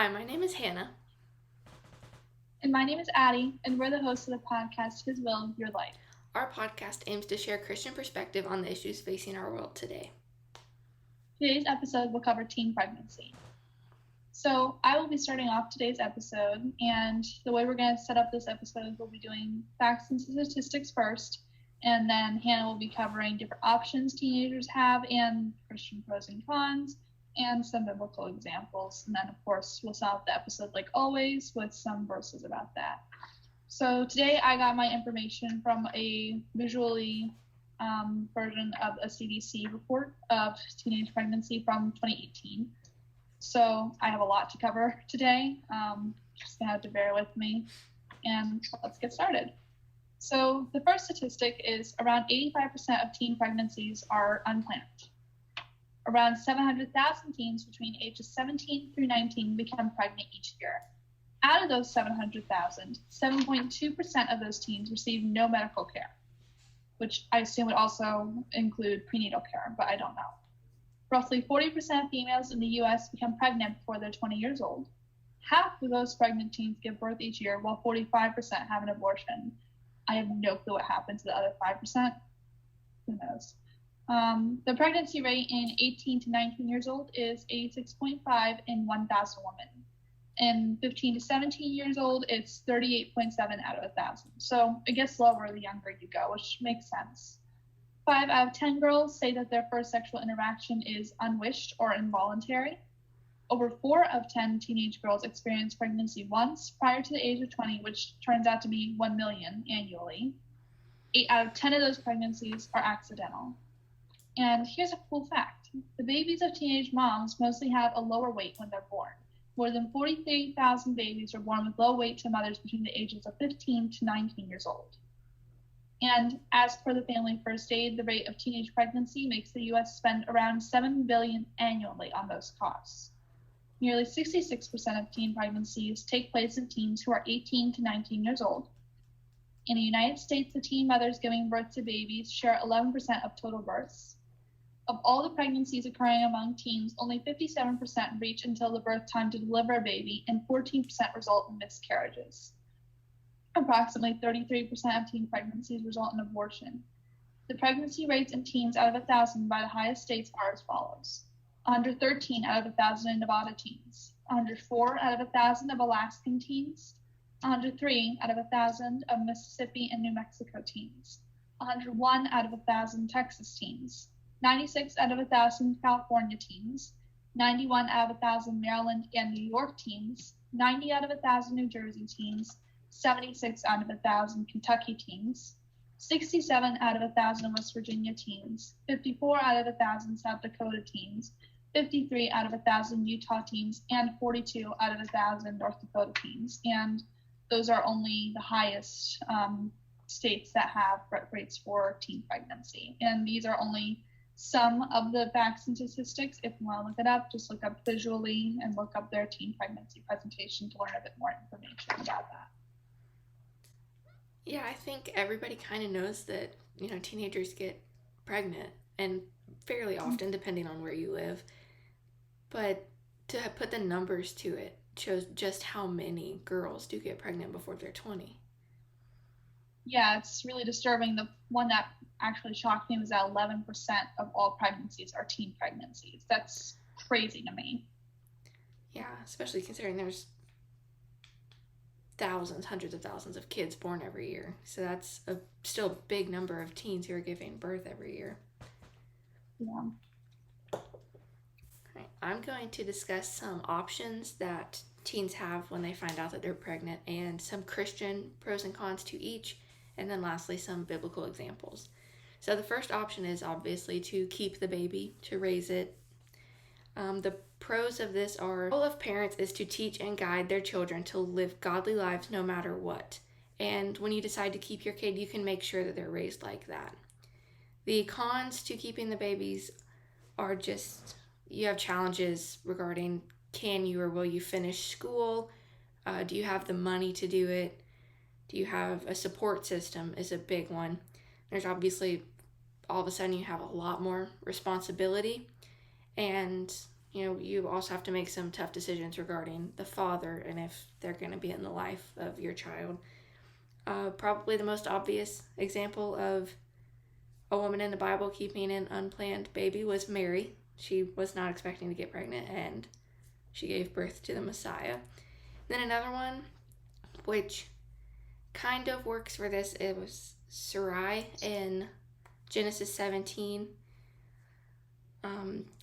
Hi, my name is Hannah. And my name is Addi, and we're the hosts of the podcast His Will, Your Life. Our podcast aims to share Christian perspective on the issues facing our world today. Today's episode will cover teen pregnancy. So I will be starting off today's episode, and the way we're going to set up this episode, we'll be doing facts and statistics first, and then Hannah will be covering different options teenagers have and Christian pros and cons, and some biblical examples. And then, of course, we'll sum up the episode like always with some verses about that. So today I got my information from a visually version of a CDC report of teenage pregnancy from 2018. So I have a lot to cover today. Just gonna have to bear with me, and let's get started. So the first statistic is around 85% of teen pregnancies are unplanned. Around 700,000 teens between ages 17 through 19 become pregnant each year. Out of those 700,000, 7.2% of those teens receive no medical care, which I assume would also include prenatal care, but I don't know. Roughly 40% of females in the U.S. become pregnant before they're 20 years old. Half of those pregnant teens give birth each year, while 45% have an abortion. I have no clue what happened to the other 5%. Who knows? The pregnancy rate in 18 to 19 years old is 86.5 in 1,000 women. In 15 to 17 years old, it's 38.7 out of 1,000. So it gets lower the younger you go, which makes sense. 5 out of 10 girls say that their first sexual interaction is unwished or involuntary. Over 4 of 10 teenage girls experience pregnancy once prior to the age of 20, which turns out to be 1 million annually. 8 out of 10 of those pregnancies are accidental. And here's a cool fact. The babies of teenage moms mostly have a lower weight when they're born. More than 43,000 babies are born with low weight to mothers between the ages of 15 to 19 years old. And as per the Family First Aid, the rate of teenage pregnancy makes the U.S. spend around $7 billion annually on those costs. Nearly 66% of teen pregnancies take place in teens who are 18 to 19 years old. In the United States, the teen mothers giving birth to babies share 11% of total births. Of all the pregnancies occurring among teens, only 57% reach until the birth time to deliver a baby, and 14% result in miscarriages. Approximately 33% of teen pregnancies result in abortion. The pregnancy rates in teens out of 1,000 by the highest states are as follows: 113 out of 1,000 in Nevada teens, 104 out of 1,000 of Alaskan teens, 103 out of 1,000 of Mississippi and New Mexico teens, 101 out of 1,000 Texas teens, 96 out of 1,000 California teens, 91 out of 1,000 Maryland and New York teens, 90 out of 1,000 New Jersey teens, 76 out of 1,000 Kentucky teens, 67 out of 1,000 West Virginia teens, 54 out of 1,000 South Dakota teens, 53 out of 1,000 Utah teens, and 42 out of 1,000 North Dakota teens. And those are only the highest states that have rates for teen pregnancy. And these are only some of the facts and statistics. If you want to look it up, just look up visually and look up their teen pregnancy presentation to learn a bit more information about that. Yeah, I think everybody kind of knows that, teenagers get pregnant, and fairly often, depending on where you live. But to put the numbers to it shows just how many girls do get pregnant before they're 20. Yeah, it's really disturbing. The one that actually shocked me was that 11% of all pregnancies are teen pregnancies. That's crazy to me. Yeah, especially considering there's thousands, hundreds of thousands of kids born every year. So that's still a big number of teens who are giving birth every year. Yeah. Right. I'm going to discuss some options that teens have when they find out that they're pregnant, and some Christian pros and cons to each, and then lastly some biblical examples. So the first option is obviously to keep the baby, to raise it. The pros of this are: the goal of parents is to teach and guide their children to live godly lives no matter what. And when you decide to keep your kid, you can make sure that they're raised like that. The cons to keeping the babies are just, you have challenges regarding, can you or will you finish school? Do you have the money to do it? Do you have a support system is a big one. There's obviously, all of a sudden you have a lot more responsibility, and you also have to make some tough decisions regarding the father and if they're going to be in the life of your child. Probably the most obvious example of a woman in the Bible keeping an unplanned baby was Mary. She was not expecting to get pregnant, and she gave birth to the Messiah. Then another one, which kind of works for this, it was Sarai in Genesis 17.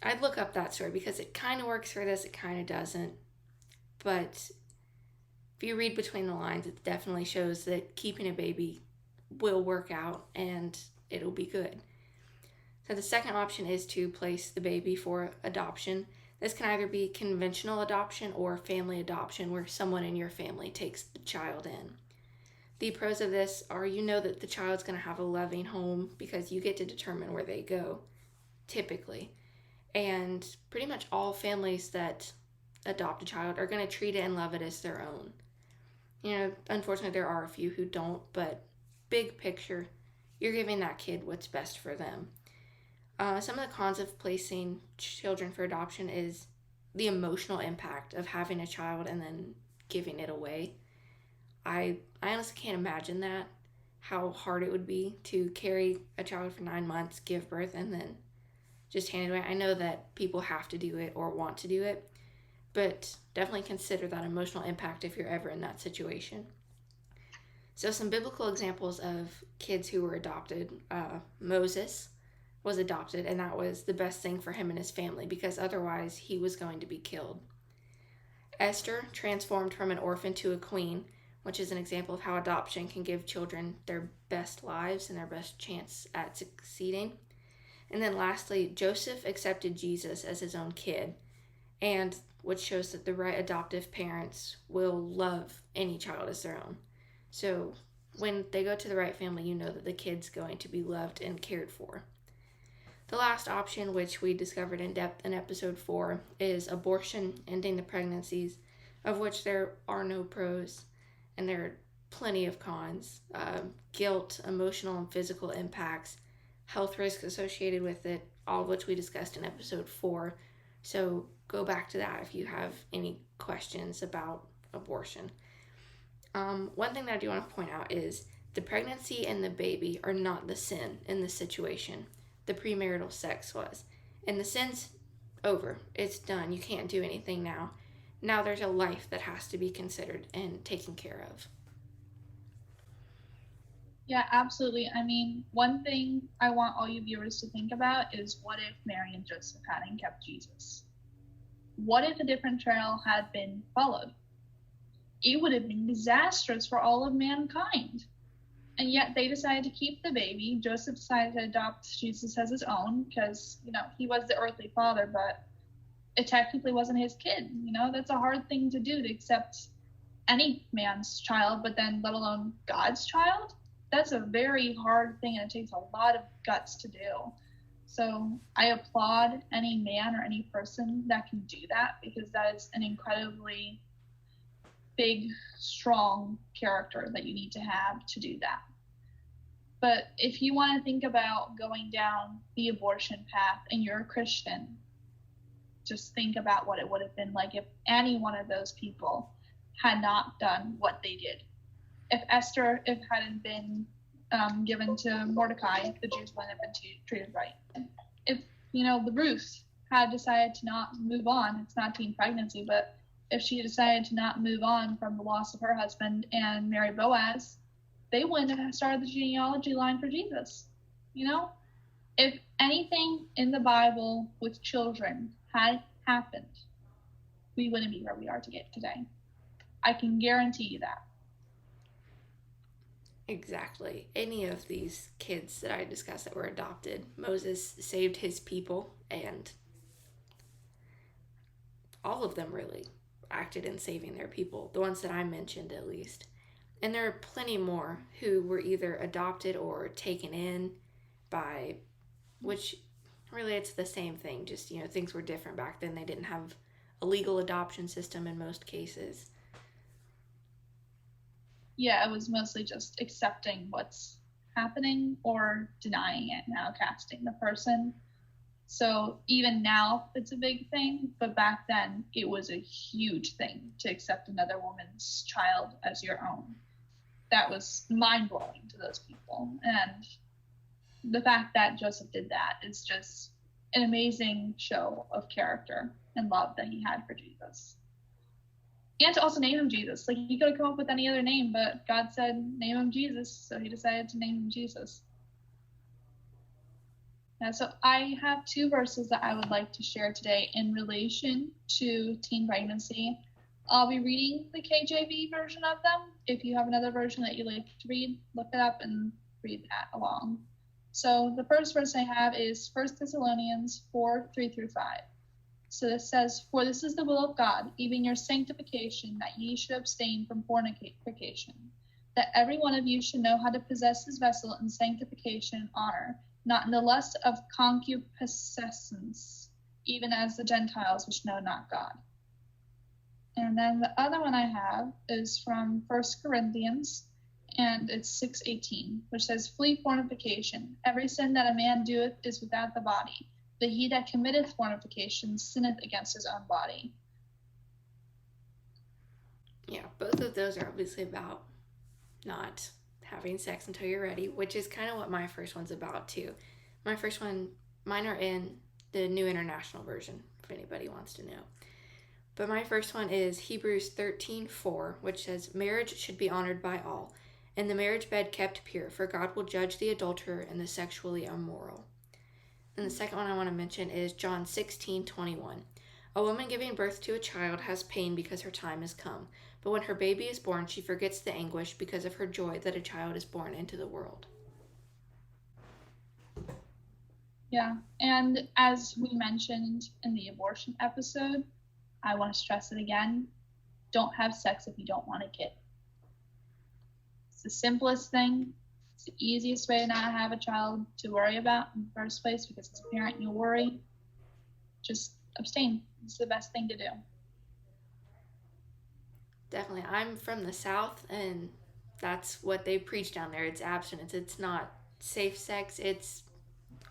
I'd look up that story because it kind of works for this, it kind of doesn't. But if you read between the lines, it definitely shows that keeping a baby will work out and it'll be good. So the second option is to place the baby for adoption. This can either be conventional adoption or family adoption, where someone in your family takes the child in. The pros of this are that the child's going to have a loving home because you get to determine where they go, typically. And pretty much all families that adopt a child are going to treat it and love it as their own. Unfortunately, there are a few who don't, but big picture, you're giving that kid what's best for them. Some of the cons of placing children for adoption is the emotional impact of having a child and then giving it away. I honestly can't imagine that, how hard it would be to carry a child for 9 months, give birth, and then just hand it away. I know that people have to do it or want to do it, but definitely consider that emotional impact if you're ever in that situation. So some biblical examples of kids who were adopted. Moses was adopted, and that was the best thing for him and his family because otherwise he was going to be killed. Esther transformed from an orphan to a queen, which is an example of how adoption can give children their best lives and their best chance at succeeding. And then lastly, Joseph accepted Jesus as his own kid, and which shows that the right adoptive parents will love any child as their own. So when they go to the right family, you know that the kid's going to be loved and cared for. The last option, which we discovered in depth in episode 4, is abortion, ending the pregnancies, of which there are no pros, and there are plenty of cons. Guilt, emotional and physical impacts, health risks associated with it, all of which we discussed in episode 4. So go back to that if you have any questions about abortion. One thing that I do want to point out is the pregnancy and the baby are not the sin in this situation. The premarital sex was. And the sin's over. It's done. You can't do anything now. Now there's a life that has to be considered and taken care of. Yeah, absolutely. I mean, one thing I want all you viewers to think about is what if Mary and Joseph hadn't kept Jesus? What if a different trail had been followed? It would have been disastrous for all of mankind. And yet they decided to keep the baby. Joseph decided to adopt Jesus as his own because, he was the earthly father, but it technically wasn't his kid. That's a hard thing to do, to accept any man's child, but then let alone God's child. That's a very hard thing, and it takes a lot of guts to do. So I applaud any man or any person that can do that, because that is an incredibly big, strong character that you need to have to do that. But if you want to think about going down the abortion path and you're a Christian, just think about what it would have been like if any one of those people had not done what they did. If Esther hadn't been given to Mordecai, the Jews wouldn't have been treated right. If, the Ruth had decided to not move on, it's not teen pregnancy, but if she decided to not move on from the loss of her husband and marry Boaz, they wouldn't have started the genealogy line for Jesus. If anything in the Bible with children had happened, we wouldn't be where we are today. I can guarantee you that. Exactly. Any of these kids that I discussed that were adopted, Moses saved his people, and all of them really acted in saving their people, the ones that I mentioned at least. And there are plenty more who were either adopted or taken in by, which really it's the same thing, just, things were different back then. They didn't have a legal adoption system in most cases. Yeah, it was mostly just accepting what's happening or denying it and outcasting the person. So even now it's a big thing, but back then it was a huge thing to accept another woman's child as your own. That was mind-blowing to those people. And the fact that Joseph did that is just an amazing show of character and love that he had for Jesus. And to also name him Jesus. Like, he could have come up with any other name, but God said, name him Jesus, so he decided to name him Jesus. So I have 2 verses that I would like to share today in relation to teen pregnancy. I'll be reading the KJV version of them. If you have another version that you'd like to read, look it up and read that along. So the first verse I have is 1 Thessalonians 4:3-5. So this says, "For this is the will of God, even your sanctification, that ye should abstain from fornication, that every one of you should know how to possess his vessel in sanctification and honor, not in the lust of concupiscence, even as the Gentiles which know not God." And then the other one I have is from 1 Corinthians, and it's 6:18, which says, "Flee fornication. Every sin that a man doeth is without the body, but he that committeth fornication sinneth against his own body." Yeah, both of those are obviously about not having sex until you're ready, which is kind of what my first one's about too. Mine are in the New International Version, if anybody wants to know. But my first one is Hebrews 13:4, which says, "Marriage should be honored by all, and the marriage bed kept pure, for God will judge the adulterer and the sexually immoral." And the second one I want to mention is John 16:21. "A woman giving birth to a child has pain because her time is come, but when her baby is born, she forgets the anguish because of her joy that a child is born into the world." Yeah, and as we mentioned in the abortion episode, I want to stress it again, don't have sex if you don't want a kid. It's the simplest thing. It's the easiest way to not have a child to worry about in the first place, because as a parent you'll worry. Just abstain. It's the best thing to do. Definitely. I'm from the South, and that's what they preach down there. It's abstinence. It's not safe sex. It's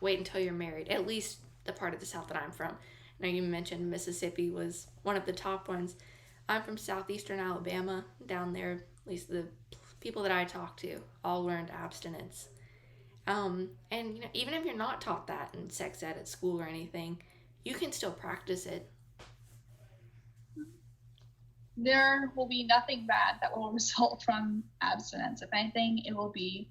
wait until you're married. At least the part of the South that I'm from. Now, you mentioned Mississippi was one of the top ones. I'm from southeastern Alabama. Down there, at least the people that I talk to all learned abstinence. And even if you're not taught that in sex ed at school or anything, you can still practice it. There will be nothing bad that will result from abstinence. If anything, it will be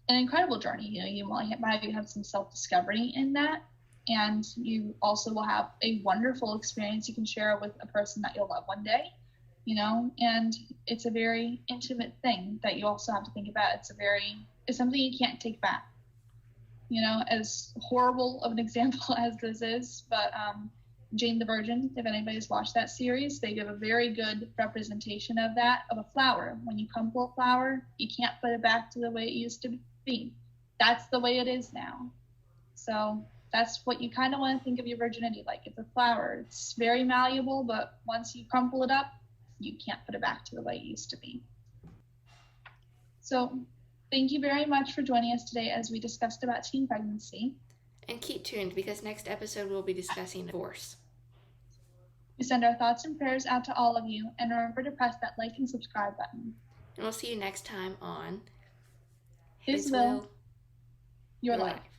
an incredible journey. You might have some self-discovery in that, and you also will have a wonderful experience you can share with a person that you'll love one day, and it's a very intimate thing that you also have to think about. It's something you can't take back, as horrible of an example as this is, but Jane the Virgin, if anybody's watched that series, they give a very good representation of that, of a flower. When you crumple a flower, you can't put it back to the way it used to be. That's the way it is now. So that's what you kind of want to think of your virginity like. It's a flower. It's very malleable, but once you crumple it up, you can't put it back to the way it used to be. So thank you very much for joining us today as we discussed about teen pregnancy. And keep tuned, because next episode we'll be discussing divorce. We send our thoughts and prayers out to all of you, and remember to press that like and subscribe button. And we'll see you next time on His Will, Your Life.